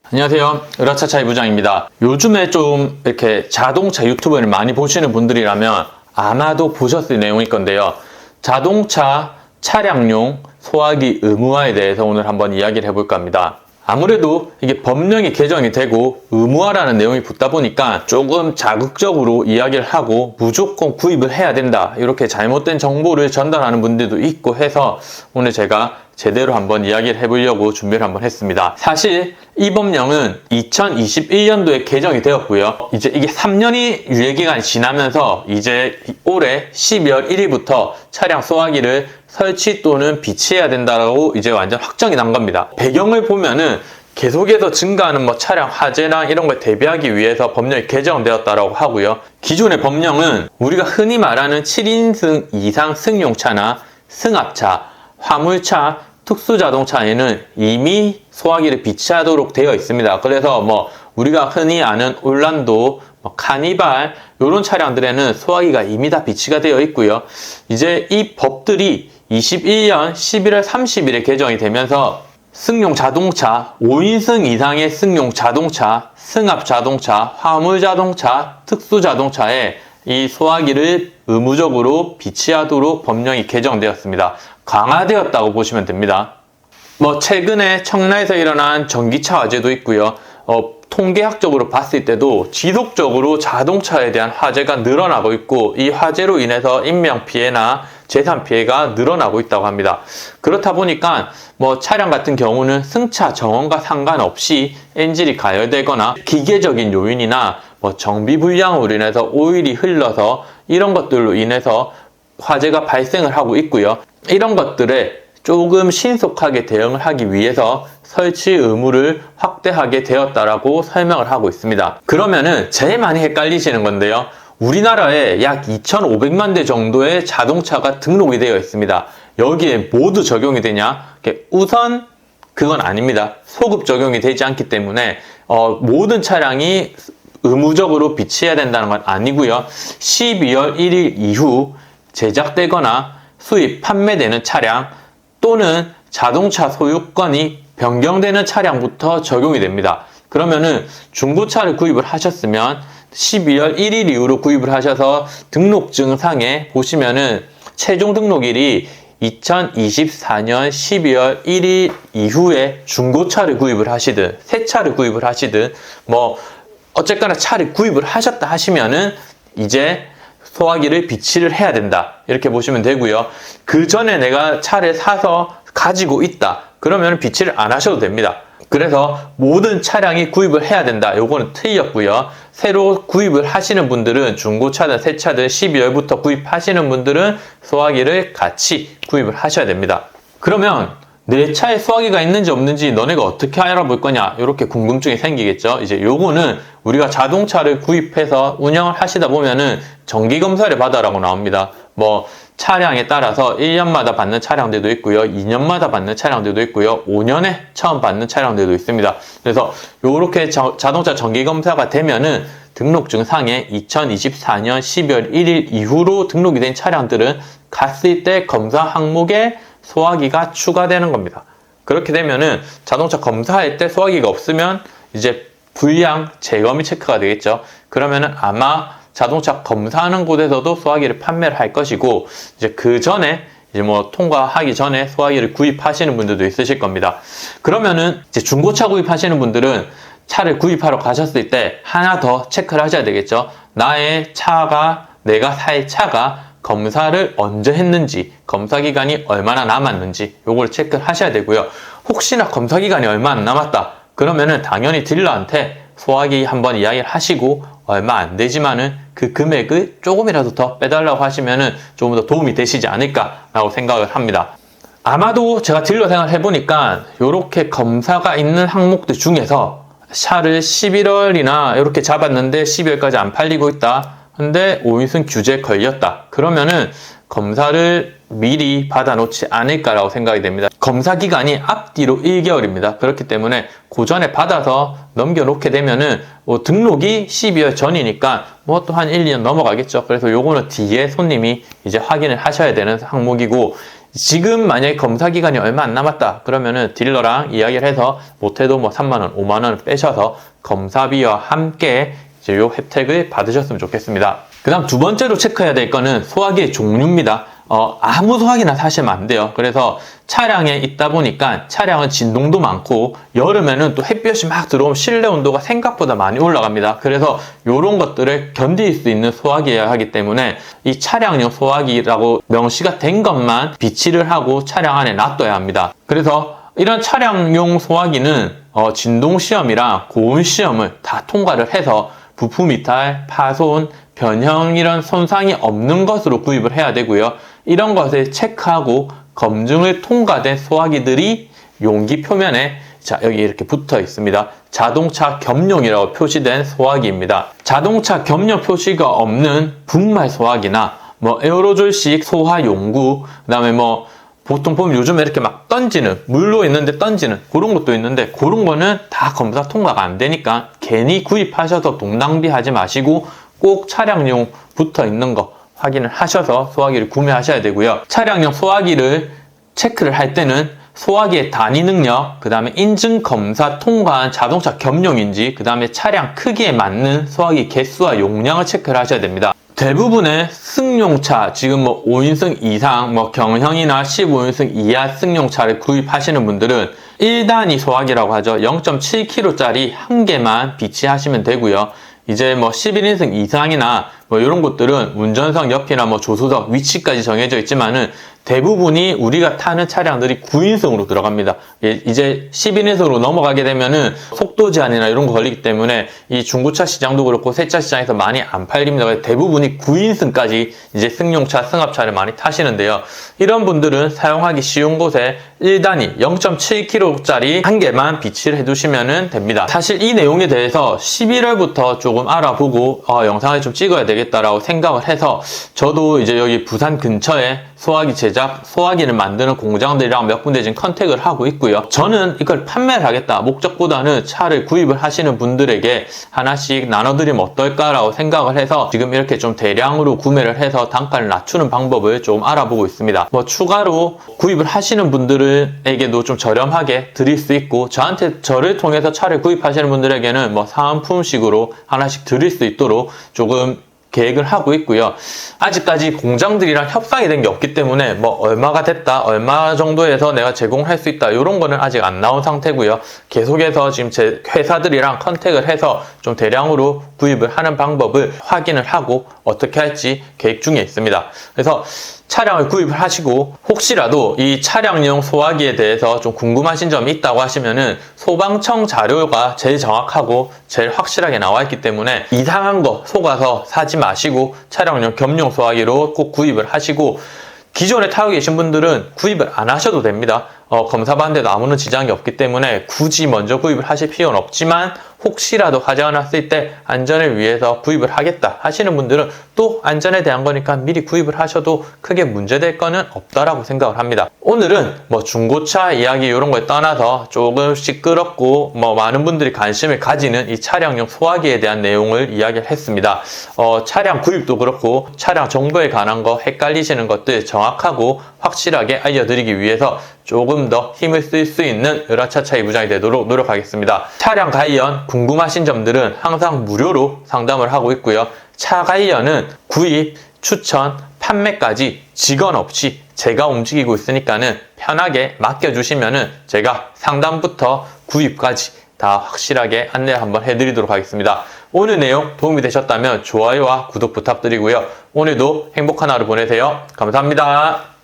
안녕하세요. 으라차차이 부장입니다. 요즘에 좀 이렇게 자동차 유튜브를 많이 보시는 분들이라면 아마도 보셨을 내용일 건데요. 자동차 차량용 소화기 의무화에 대해서 오늘 한번 이야기를 해볼까 합니다. 아무래도 이게 법령이 개정이 되고 의무화라는 내용이 붙다 보니까 조금 자극적으로 이야기를 하고 무조건 구입을 해야 된다, 이렇게 잘못된 정보를 전달하는 분들도 있고 해서 오늘 제가 제대로 한번 이야기를 해보려고 준비를 한번 했습니다. 사실 이 법령은 2021년도에 개정이 되었고요. 이제 이게 3년이 유예기간이 지나면서 이제 올해 12월 1일부터 차량 소화기를 설치 또는 비치해야 된다고 이제 완전 확정이 난 겁니다. 배경을 보면은 계속해서 증가하는 차량 화재랑 이런 걸 대비하기 위해서 법령이 개정되었다고 하고요. 기존의 법령은 우리가 흔히 말하는 7인승 이상 승용차나 승합차, 화물차, 특수자동차에는 이미 소화기를 비치하도록 되어 있습니다. 그래서 우리가 흔히 아는 올란도, 카니발 이런 차량들에는 소화기가 이미 다 비치가 되어 있고요. 이제 이 법들이 21년 11월 30일에 개정이 되면서 승용 자동차, 5인승 이상의 승용 자동차, 승합 자동차, 화물 자동차, 특수 자동차에 이 소화기를 의무적으로 비치하도록 법령이 개정되었습니다. 강화되었다고 보시면 됩니다. 최근에 청라에서 일어난 전기차 화재도 있고요. 통계학적으로 봤을 때도 지속적으로 자동차에 대한 화재가 늘어나고 있고, 이 화재로 인해서 인명피해나 재산피해가 늘어나고 있다고 합니다. 그렇다 보니까 차량 같은 경우는 승차 정원과 상관없이 엔진이 가열되거나 기계적인 요인이나 정비 불량으로 인해서 오일이 흘러서 이런 것들로 인해서 화재가 발생을 하고 있고요. 이런 것들에 조금 신속하게 대응을 하기 위해서 설치 의무를 확대하게 되었다라고 설명을 하고 있습니다. 그러면은 제일 많이 헷갈리시는 건데요. 우리나라에 약 2,500만 대 정도의 자동차가 등록이 되어 있습니다. 여기에 모두 적용이 되냐? 우선 그건 아닙니다. 소급 적용이 되지 않기 때문에 모든 차량이 의무적으로 비치해야 된다는 건 아니고요. 12월 1일 이후 제작되거나 수입 판매되는 차량 또는 자동차 소유권이 변경되는 차량부터 적용이 됩니다. 그러면은 중고차를 구입을 하셨으면 12월 1일 이후로 구입을 하셔서 등록증 상에 보시면은 최종 등록일이 2024년 12월 1일 이후에 중고차를 구입을 하시든 새 차를 구입을 하시든 어쨌거나 차를 구입을 하셨다 하시면은 이제 소화기를 비치를 해야 된다, 이렇게 보시면 되고요. 그 전에 내가 차를 사서 가지고 있다 그러면 비치를 안 하셔도 됩니다. 그래서 모든 차량이 구입을 해야 된다, 요거는 틀렸고요. 새로 구입을 하시는 분들은 중고차든 새 차든 12월부터 구입하시는 분들은 소화기를 같이 구입을 하셔야 됩니다. 그러면 내 차에 소화기가 있는지 없는지 너네가 어떻게 알아볼 거냐, 이렇게 궁금증이 생기겠죠. 이제 요거는 우리가 자동차를 구입해서 운영을 하시다 보면은 정기검사를 받아라고 나옵니다. 차량에 따라서 1년마다 받는 차량들도 있고요, 2년마다 받는 차량들도 있고요, 5년에 처음 받는 차량들도 있습니다. 그래서 요렇게 자동차 정기검사가 되면은 등록증 상에 2024년 12월 1일 이후로 등록이 된 차량들은 갔을 때 검사 항목에 소화기가 추가되는 겁니다. 그렇게 되면은 자동차 검사할 때 소화기가 없으면 이제 불량 재검이 체크가 되겠죠. 그러면은 아마 자동차 검사하는 곳에서도 소화기를 판매를 할 것이고, 이제 그 전에 통과하기 전에 소화기를 구입하시는 분들도 있으실 겁니다. 그러면은 이제 중고차 구입하시는 분들은 차를 구입하러 가셨을 때 하나 더 체크를 하셔야 되겠죠. 내가 살 차가 검사를 언제 했는지, 검사 기간이 얼마나 남았는지 요걸 체크를 하셔야 되고요. 혹시나 검사 기간이 얼마 안 남았다 그러면은 당연히 딜러한테 소화기 한번 이야기를 하시고 얼마 안 되지만은 그 금액을 조금이라도 더 빼달라고 하시면은 조금 더 도움이 되시지 않을까라고 생각을 합니다. 아마도 제가 딜러 생활 해보니까 이렇게 검사가 있는 항목들 중에서 차를 11월이나 이렇게 잡았는데 12월까지 안 팔리고 있다, 근데 5인승 규제에 걸렸다 그러면은 검사를 미리 받아놓지 않을까라고 생각이 됩니다. 검사 기간이 앞뒤로 1개월입니다. 그렇기 때문에 그 전에 받아서 넘겨놓게 되면은 등록이 12월 전이니까 또 한 1, 2년 넘어가겠죠. 그래서 요거는 뒤에 손님이 이제 확인을 하셔야 되는 항목이고, 지금 만약에 검사 기간이 얼마 안 남았다 그러면은 딜러랑 이야기를 해서 못해도 뭐 3만원, 5만원 빼셔서 검사비와 함께 이제 요 혜택을 받으셨으면 좋겠습니다. 그 다음 두 번째로 체크해야 될 거는 소화기의 종류입니다. 아무 소화기나 사시면 안 돼요. 그래서 차량에 있다 보니까 차량은 진동도 많고 여름에는 또 햇볕이 막 들어오면 실내 온도가 생각보다 많이 올라갑니다. 그래서 이런 것들을 견딜 수 있는 소화기여야 하기 때문에 이 차량용 소화기라고 명시가 된 것만 비치를 하고 차량 안에 놔둬야 합니다. 그래서 이런 차량용 소화기는 진동 시험이랑 고온 시험을 다 통과를 해서 부품 이탈, 파손, 변형 이런 손상이 없는 것으로 구입을 해야 되고요. 이런 것을 체크하고 검증을 통과된 소화기들이 용기 표면에 자 여기 이렇게 붙어 있습니다. 자동차 겸용이라고 표시된 소화기입니다. 자동차 겸용 표시가 없는 분말 소화기나 뭐 에어로졸식 소화 용구, 그다음에 뭐 보통 보면 요즘에 이렇게 막 던지는, 물로 있는데 던지는 그런 것도 있는데 그런 거는 다 검사 통과가 안 되니까 괜히 구입하셔서 돈 낭비하지 마시고 꼭 차량용 붙어 있는 거 확인을 하셔서 소화기를 구매하셔야 되고요. 차량용 소화기를 체크를 할 때는 소화기의 단위 능력, 그 다음에 인증 검사 통과한 자동차 겸용인지, 그 다음에 차량 크기에 맞는 소화기 개수와 용량을 체크를 하셔야 됩니다. 대부분의 승용차, 지금 뭐 5인승 이상, 뭐 경형이나 15인승 이하 승용차를 구입하시는 분들은 1단위 소화기라고 하죠. 0.7kg짜리 한 개만 비치하시면 되고요. 이제 뭐 11인승 이상이나 뭐 이런 것들은 운전석 옆이나 뭐 조수석 위치까지 정해져 있지만은 대부분이 우리가 타는 차량들이 9인승으로 들어갑니다. 이제 11인승으로 넘어가게 되면은 속도 제한이나 이런 거 걸리기 때문에 이 중고차 시장도 그렇고 새차 시장에서 많이 안 팔립니다. 그래서 대부분이 9인승까지 이제 승용차, 승합차를 많이 타시는데요. 이런 분들은 사용하기 쉬운 곳에 1단위 0.7kg짜리 한 개만 비치를 해두시면 됩니다. 사실 이 내용에 대해서 11월부터 조금 알아보고 영상을 좀 찍어야 되겠다라고 생각을 해서 저도 이제 여기 부산 근처에 소화기 제작, 소화기를 만드는 공장들이랑 몇 군데 지금 컨택을 하고 있고요. 저는 이걸 판매를 하겠다 목적보다는 차를 구입을 하시는 분들에게 하나씩 나눠드리면 어떨까라고 생각을 해서 지금 이렇게 좀 대량으로 구매를 해서 단가를 낮추는 방법을 좀 알아보고 있습니다. 뭐 추가로 구입을 하시는 분들에게도 좀 저렴하게 드릴 수 있고 저를 통해서 차를 구입하시는 분들에게는 뭐 사은품식으로 하나씩 드릴 수 있도록 조금 계획을 하고 있고요. 아직까지 공장들이랑 협상이 된 게 없기 때문에 뭐 얼마가 됐다, 얼마 정도에서 내가 제공할 수 있다 이런 거는 아직 안 나온 상태고요. 계속해서 지금 제 회사들이랑 컨택을 해서 좀 대량으로 구입을 하는 방법을 확인을 하고 어떻게 할지 계획 중에 있습니다. 그래서 차량을 구입을 하시고 혹시라도 이 차량용 소화기에 대해서 좀 궁금하신 점이 있다고 하시면은 소방청 자료가 제일 정확하고 제일 확실하게 나와 있기 때문에 이상한 거 속아서 사지 마시고 차량용 겸용 소화기로 꼭 구입을 하시고 기존에 타고 계신 분들은 구입을 안 하셔도 됩니다. 검사받는데도 아무런 지장이 없기 때문에 굳이 먼저 구입을 하실 필요는 없지만 혹시라도 화재가 났을 때 안전을 위해서 구입을 하겠다 하시는 분들은 또 안전에 대한 거니까 미리 구입을 하셔도 크게 문제될 거는 없다라고 생각을 합니다. 오늘은 뭐 중고차 이야기 이런 거에 떠나서 조금 시끄럽고 뭐 많은 분들이 관심을 가지는 이 차량용 소화기에 대한 내용을 이야기를 했습니다. 차량 구입도 그렇고 차량 정보에 관한 거 헷갈리시는 것들 정확하고 확실하게 알려드리기 위해서 조금 더 힘을 쓸 수 있는 열화차차의 부장이 되도록 노력하겠습니다. 차량 관련 궁금하신 점들은 항상 무료로 상담을 하고 있고요. 차 관련은 구입, 추천, 판매까지 직원 없이 제가 움직이고 있으니까는 편하게 맡겨주시면은 제가 상담부터 구입까지 다 확실하게 안내 한번 해드리도록 하겠습니다. 오늘 내용 도움이 되셨다면 좋아요와 구독 부탁드리고요. 오늘도 행복한 하루 보내세요. 감사합니다.